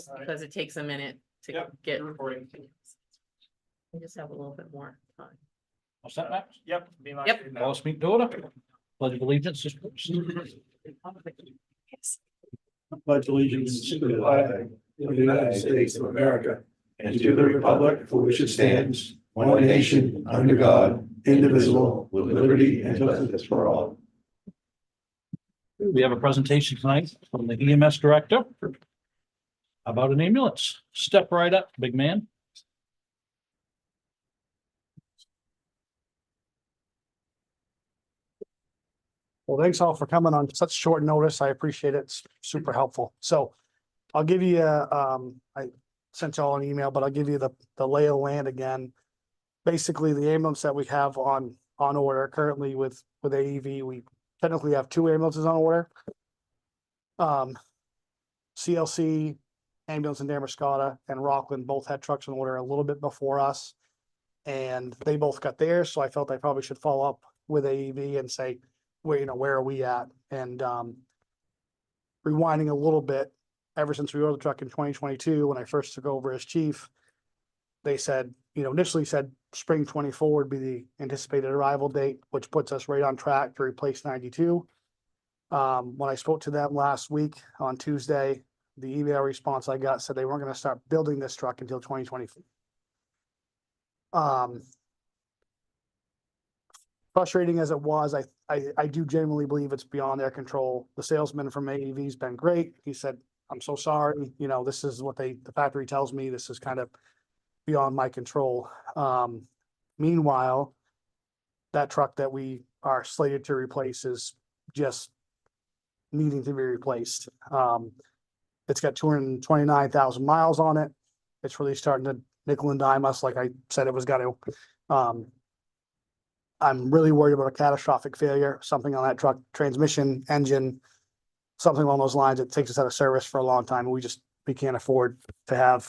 just because it takes a minute to Yep, get. recording. We just have a little bit more time. All set, Max? Yep. be my- Yep. Call us meet to order. Pledge of allegiance is first. Pledge allegiance to the flag of the United States of America and to the republic for which it stands, one nation, under God, indivisible, with liberty and justice for all. We have a presentation tonight from the EMS director about an ambulance. Step right up, big man. Well, thanks all for coming on such short notice. I appreciate it. It's super helpful. So I'll give you, I sent y'all an email, but I'll give you the lay of the land again. Basically, the ambulance that we have on order currently with AEV, we technically have two ambulances on order. CLC, ambulance in Damascotta and Rockland both had trucks on order a little bit before us. And they both got theirs, so I felt I probably should follow up with AEV and say, where are we at? And rewinding a little bit, ever since we ordered the truck in 2022, when I first took over as chief, they said, initially said spring 24 would be the anticipated arrival date, which puts us right on track to replace 92. When I spoke to them last week on Tuesday, the email response I got said they weren't going to start building this truck until 2024. Frustrating as it was, I do genuinely believe it's beyond their control. The salesman from AEV's been great. He said, I'm so sorry, this is what the factory tells me. This is kind of beyond my control. Meanwhile, that truck that we are slated to replace is just needing to be replaced. It's got 229,000 miles on it. It's really starting to nickel and dime us like I said it was going to. I'm really worried about a catastrophic failure, something on that truck, transmission, engine, something along those lines. It takes us out of service for a long time. We can't afford to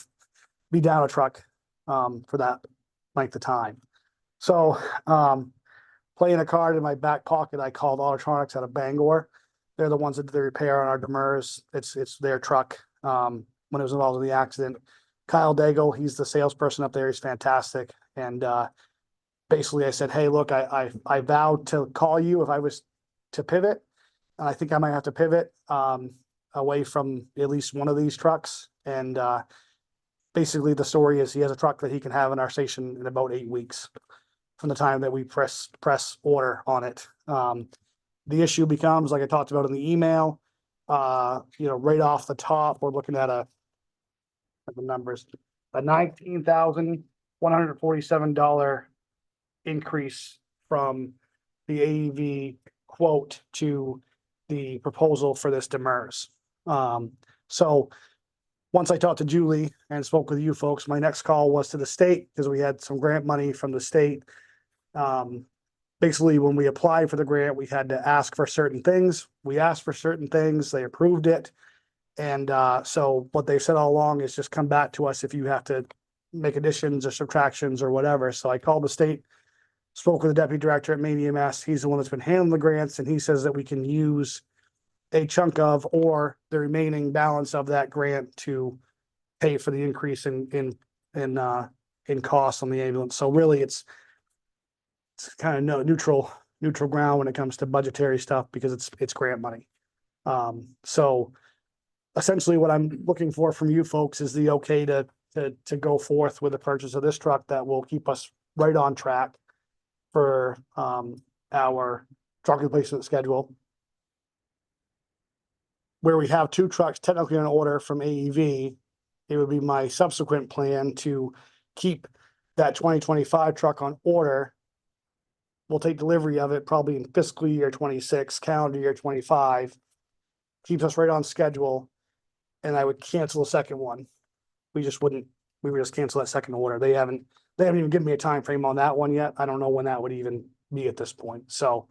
be down a truck for that length of time. So playing a card in my back pocket, I called Autotronics out of Bangor. They're the ones that did the repair on our Demers. It's their truck when it was involved in the accident. Kyle Daigle, he's the salesperson up there. He's fantastic. And basically I said, hey, look, I vowed to call you if I was to pivot. And I think I might have to pivot away from at least one of these trucks. And basically the story is he has a truck that he can have in our station in about 8 weeks from the time that we press order on it. The issue becomes, like I talked about in the email, right off the top, we're looking at the numbers, a $19,147 increase from the AEV quote to the proposal for this Demers. So once I talked to Julie and spoke with you folks, my next call was to the state because we had some grant money from the state. Basically, when we applied for the grant, we had to ask for certain things. We asked for certain things, they approved it. And so what they've said all along is just come back to us if you have to make additions or subtractions or whatever. So I called the state, spoke with the deputy director at Maine EMS. He's the one that's been handling the grants, and he says that we can use a chunk of or the remaining balance of that grant to pay for the increase in costs on the ambulance. So really, it's kind of neutral ground when it comes to budgetary stuff because it's grant money. So essentially, what I'm looking for from you folks is the okay to go forth with the purchase of this truck that will keep us right on track for our truck replacement schedule. Where we have two trucks technically on order from AEV, it would be my subsequent plan to keep that 2025 truck on order. We'll take delivery of it probably in fiscal year 26, calendar year 25. Keeps us right on schedule. And I would cancel the second one. We would just cancel that second order. They haven't even given me a time frame on that one yet. I don't know when that would even be at this point. So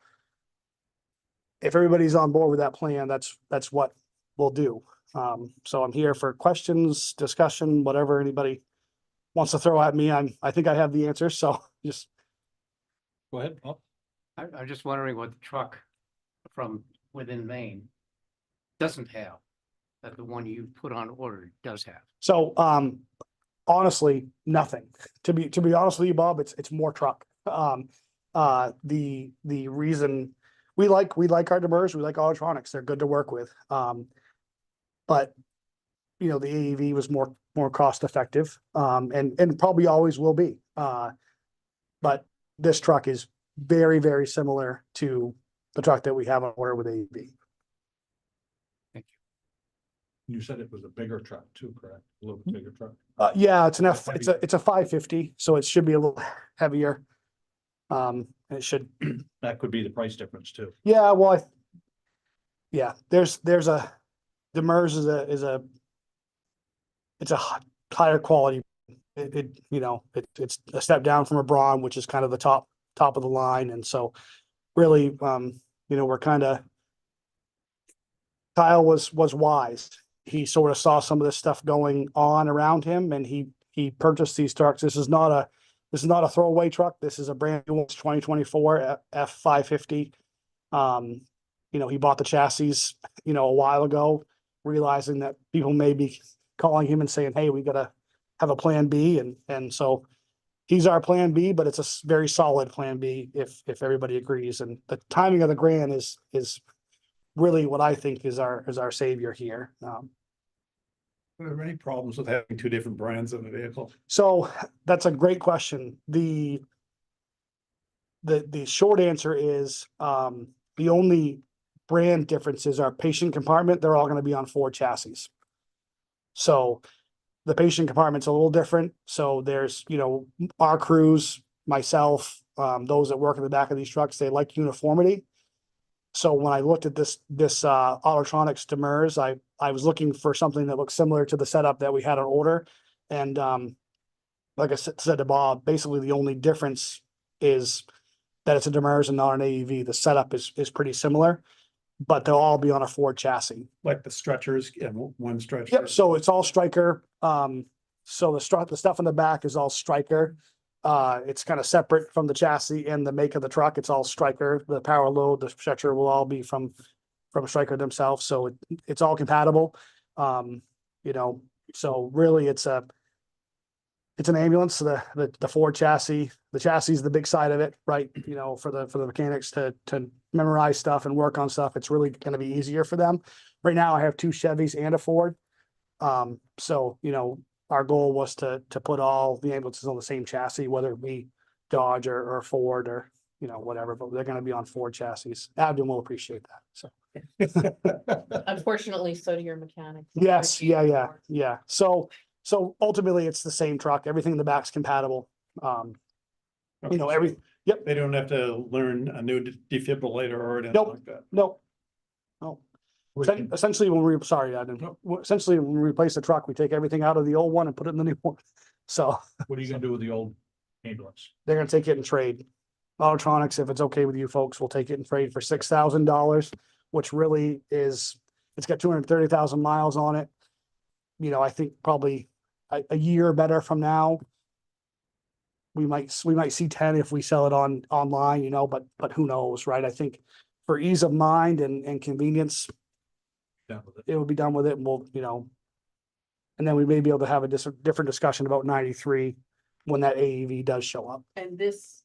if everybody's on board with that plan, that's what we'll do. So I'm here for questions, discussion, whatever anybody wants to throw at me. I think I have the answer. So just Go ahead. Oh, I'm just wondering what the truck from within Maine doesn't have that the one you put on order does have? So, honestly, nothing. To be honest with you, Bob, it's more truck. The reason we like our Demers, we like electronics, they're good to work with. But you know, the AEV was more cost effective, and probably always will be. But this truck is very, very similar to the truck that we have on order with AEV. You said it was a bigger truck too, correct? A little bit bigger truck. Yeah, it's it's a 550, so it should be a little heavier. And it should, That could be the price difference too. yeah, well, yeah, there's a, the MERS it's a higher quality. It's a step down from a Braun, which is kind of the top of the line. And so really, we're kind of, Kyle was wise. He sort of saw some of this stuff going on around him, and he purchased these trucks. This is not a throwaway truck. This is a brand new one, 2024 F550. He bought the chassis, a while ago, realizing that people may be calling him and saying, hey, we gotta have a plan B. And so he's our plan B, but it's a very solid plan B if everybody agrees. And the timing of the grant is really what I think is our savior here. Are there any problems with having two different brands of a vehicle? So that's a great question. The short answer is, the only brand differences are patient compartment. They're all going to be on Ford chassis. So the patient compartment's a little different. So there's, our crews, myself, those that work in the back of these trucks, they like uniformity. So when I looked at this electronics Demers, I was looking for something that looked similar to the setup that we had on order. And like I said to Bob, basically the only difference is that it's a Demers and not an AEV. The setup is pretty similar, but they'll all be on a Ford chassis. Like the stretchers and one stretcher? Yep, so it's all Stryker. So the stuff in the back is all Stryker. It's kind of separate from the chassis and the make of the truck. It's all Stryker. The power load, the stretcher will all be from Stryker themselves. So it's all compatible. So really it's an ambulance. The Ford chassis, the chassis is the big side of it, right? For the mechanics to memorize stuff and work on stuff. It's really going to be easier for them. Right now I have two Chevys and a Ford. So, our goal was to put all the ambulances on the same chassis, whether it be Dodge or Ford or, whatever, but they're going to be on Ford chassis. Abden will appreciate that. So, Unfortunately, so do your mechanics. yes, yeah. So ultimately it's the same truck. Everything in the back's compatible. Okay, so Yep. They don't have to learn a new defibrillator or anything Nope. like that. No. Essentially, when we replace the truck, we take everything out of the old one and put it in the new one. So What are you gonna do with the old ambulance? they're gonna take it and trade. Electronics, if it's okay with you folks, we'll take it and trade for $6,000, which really is, it's got 230,000 miles on it. I think probably a year better from now. We might see 10 if we sell it online, but who knows, right? I think for ease of mind and convenience, Down with it. it will be done with it, and we'll, and then we may be able to have a different discussion about 93 when that AEV does show up. And this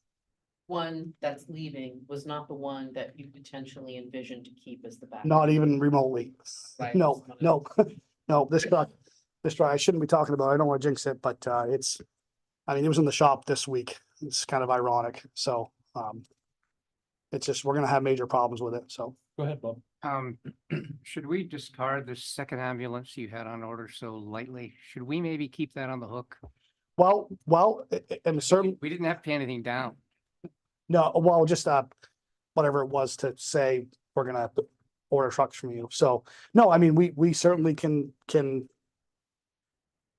one that's leaving was not the one that you potentially envisioned to keep as the backup. Not even remotely. Right. No, this truck, I shouldn't be talking about, it. I don't want to jinx it, but it was in the shop this week. It's kind of ironic. So, it's just, we're going to have major problems with it. So. Go ahead, Bob. Should we discard the second ambulance you had on order so lightly? Should we maybe keep that on the hook? Well, and certain, We didn't have to pay anything down. no, well, just, whatever it was to say, we're gonna order trucks from you. So, no, we certainly can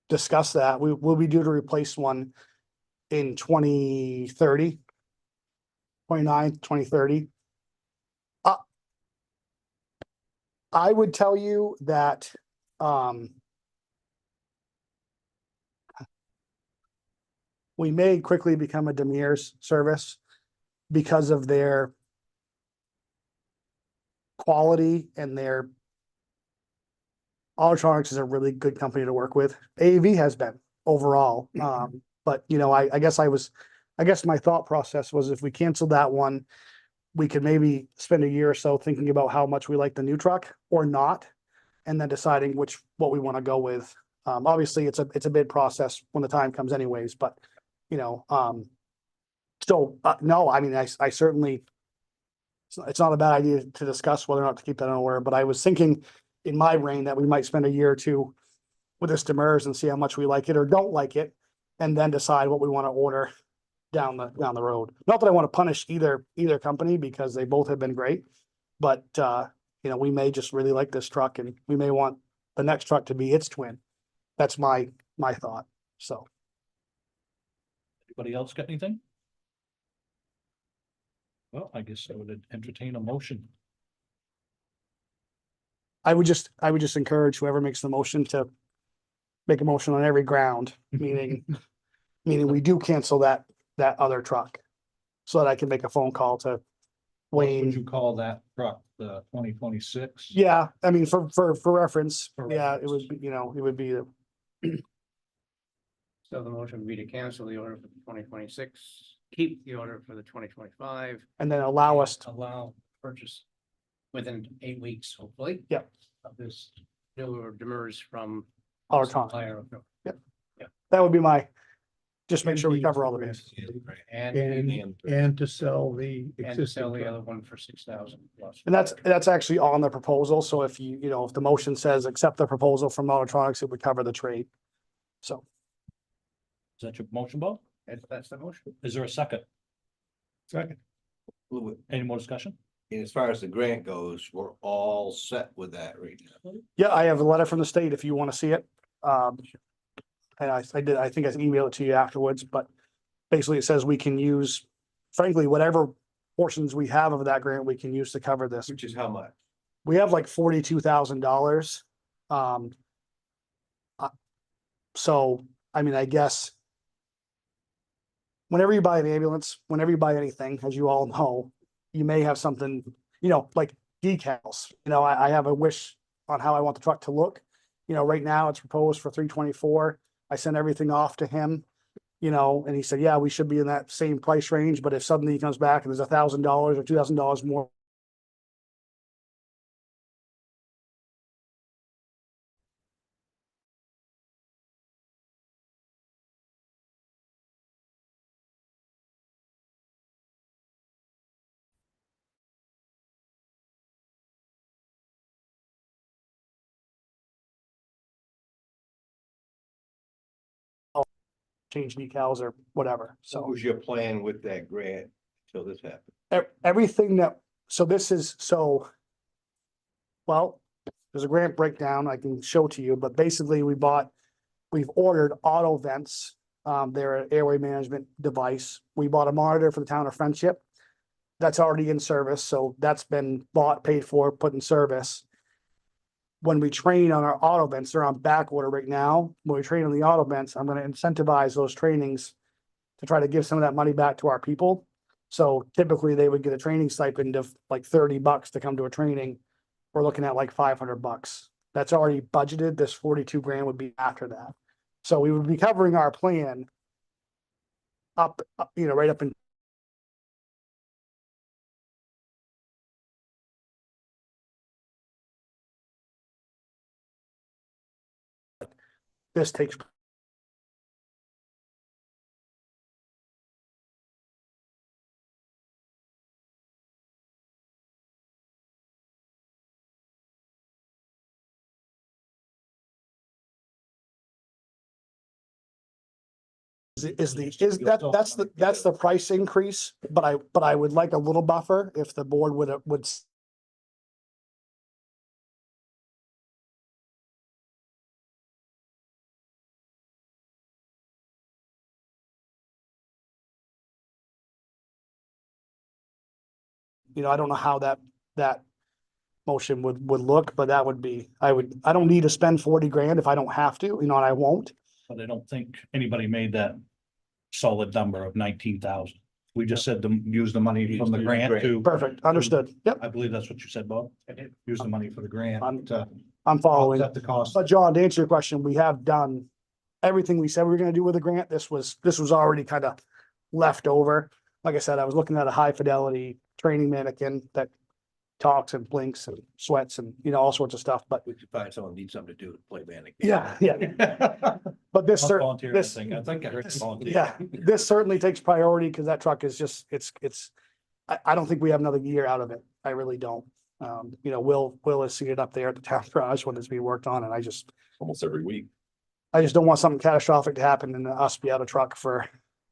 discuss that. Will be due to replace one in 2030. 2030. I would tell you that, we may quickly become a Demers service because of their quality and their Autotronics is a really good company to work with. AAV has been overall. But you know, I guess my thought process was if we canceled that one, we could maybe spend a year or so thinking about how much we like the new truck or not, and then deciding what we want to go with. Obviously it's a bid process when the time comes anyways, but you know, no, I mean, I certainly, it's not a bad idea to discuss whether or not to keep that on order, but I was thinking in my brain that we might spend a year or two with this Demers and see how much we like it or don't like it, and then decide what we want to order down the road. Not that I want to punish either company because they both have been great, but you know, we may just really like this truck and we may want the next truck to be its twin. That's my thought. So Anybody else got anything? Well, I guess I would entertain a motion. I would just encourage whoever makes the motion to make a motion on every ground, meaning we do cancel that other truck. So that I can make a phone call to What would you Wayne. call that truck, the 2026? Yeah, I mean, for reference, For yeah, it reference. would be, you know, it would be the, So the motion would be to cancel the order for the 2026, keep the order for the 2025. and then allow us to, Allow purchase within 8 weeks, hopefully. Yep. Of this newer Demers from. our time. supplier of- That would be just make sure we cover all the bases. And to sell the And to sell existing the truck. other one for 6,000 plus. And that's actually on the proposal. So if you know, if the motion says accept the proposal from Autotronics, it would cover the trade. So Is that your motion, Bob? That's the motion. Is there a second? Second. Any more discussion? And as far as the grant goes, we're all set with that right now. yeah, I have a letter from the state if you want to see it. And I think I emailed it to you afterwards, but basically it says we can use, frankly, whatever portions we have of that grant, we can use to cover this. Which is how much? We have like $42,000. So, I mean, I guess whenever you buy an ambulance, whenever you buy anything, as you all know, you may have something, you know, like decals. You know, I have a wish on how I want the truck to look. You know, right now it's proposed for 324. I sent everything off to him, you know, and he said, yeah, we should be in that same price range, but if suddenly he comes back and there's $1,000 or $2,000 more. Change decals or whatever, So so. what was your plan with that grant till this happened? Everything that, so this is, so. Well, there's a grant breakdown I can show to you, but basically we've ordered auto vents. They're an airway management device. We bought a monitor for the town of Friendship. That's already in service, so that's been bought, paid for, put in service. When we train on our auto vents, they're on back order right now. When we train on the auto vents, I'm gonna incentivize those trainings to try to give some of that money back to our people. So typically they would get a training stipend of like $30 to come to a training. We're looking at like $500. That's already budgeted. This 42 grand would be after that. So we would be covering our plan up, you know, right up in. This takes. Is that's the price increase, but I would like a little buffer if the board would. You know, I don't know how that motion would look, but that would be, I don't need to spend 40 grand if I don't have to, you know, and I won't. But I don't think anybody made that solid number of 19,000. We just said to use the money from the grant to, Perfect, understood. Yep. I believe that's what you said, Bob. Use the money for the grant. I'm- I'm following. Offset the cost. But John, to answer your question, we have done everything we said we were gonna do with the grant. This was already kind of left over. Like I said, I was looking at a high fidelity training mannequin that talks and blinks and sweats and, you know, all sorts of stuff, but We could find someone who needs something to do to play mannequin. yeah. But this, Not volunteer, I this, think I heard you volunteer. yeah, this certainly takes priority because that truck is just, I don't think we have another year out of it. I really don't. You know, Will has seen it up there at the town garage when it's being worked on, and Almost every week. I just don't want something catastrophic to happen and us be out of truck for,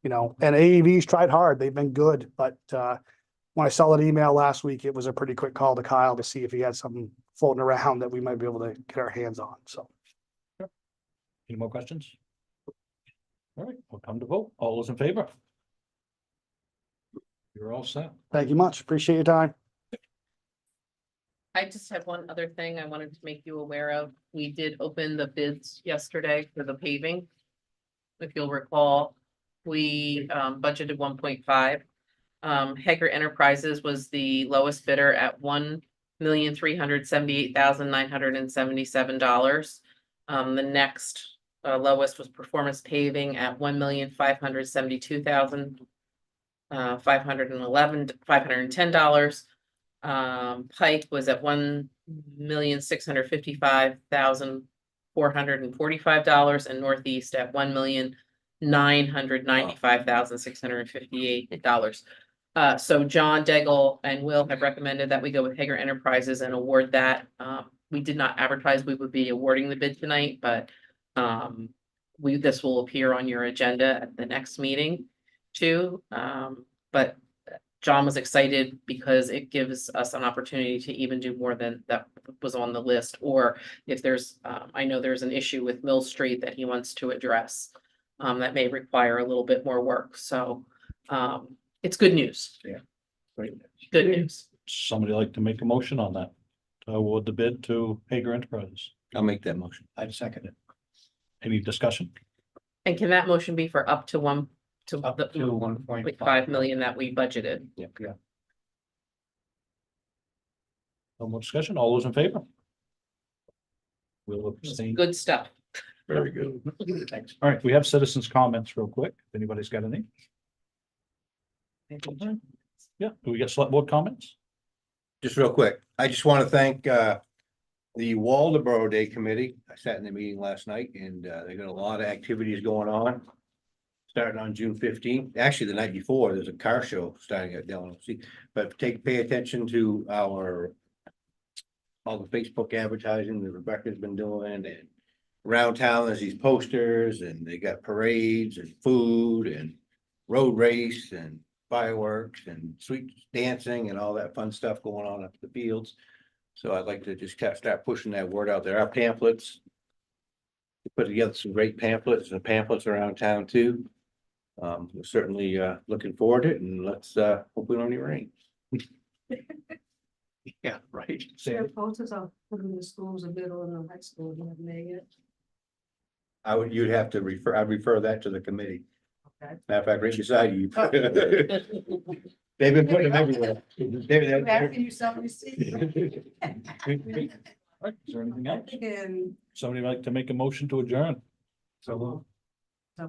you know, and AEV's tried hard. They've been good, but, when I saw that email last week, it was a pretty quick call to Kyle to see if he had something floating around that we might be able to get our hands on, so. Any more questions? All right, we'll come to vote. All those in favor? You're all set. Thank you much. Appreciate your time. I just have one other thing I wanted to make you aware of. We did open the bids yesterday for the paving. If you'll recall, we budgeted 1.5. Hager Enterprises was the lowest bidder at $1,378,977. The next lowest was Performance Paving at $1,572,510. Pike was at $1,655,445, and Northeast at $1,995,658. So John Daigle and Will have recommended that we go with Hager Enterprises and award that. We did not advertise we would be awarding the bid tonight, but this will appear on your agenda at the next meeting too. But John was excited because it gives us an opportunity to even do more than that was on the list. Or if there's, I know there's an issue with Mill Street that he wants to address that may require a little bit more work. So it's good news. Yeah. Great. Good news. Somebody like to make a motion on that? To award the bid to Hager Enterprises. I'll make that motion. I'd second it. Any discussion? And can that motion be for up to Up to the 1.5 5 million that we budgeted? Yeah. No more discussion? All those in favor? Will abstain. Good stuff. Very good. Thanks. All right, we have citizens' comments real quick. If anybody's got any? Yeah, do we get select board comments? Just real quick, I just want to thank the Waldeboro Day Committee. I sat in the meeting last night and they got a lot of activities going on. Starting on June 15th, actually the night before, there's a car show starting at Delano. But pay attention to all the Facebook advertising that Rebecca's been doing, and around town there's these posters, and they got parades and food and road race and fireworks and sweet dancing and all that fun stuff going on up the fields. So I'd like to just start pushing that word out there. Our pamphlets. We put together some great pamphlets around town too. We're certainly looking forward to it, and let's hope we don't need rain. Yeah, right. Share posters of putting the schools, the middle and the high school, you have made it. You'd have to I'd refer that to the committee. Okay. Matter of fact, right beside you. They've been putting them everywhere. I'm asking you something to see. All right, is there anything else? And Somebody like to make a motion to adjourn? So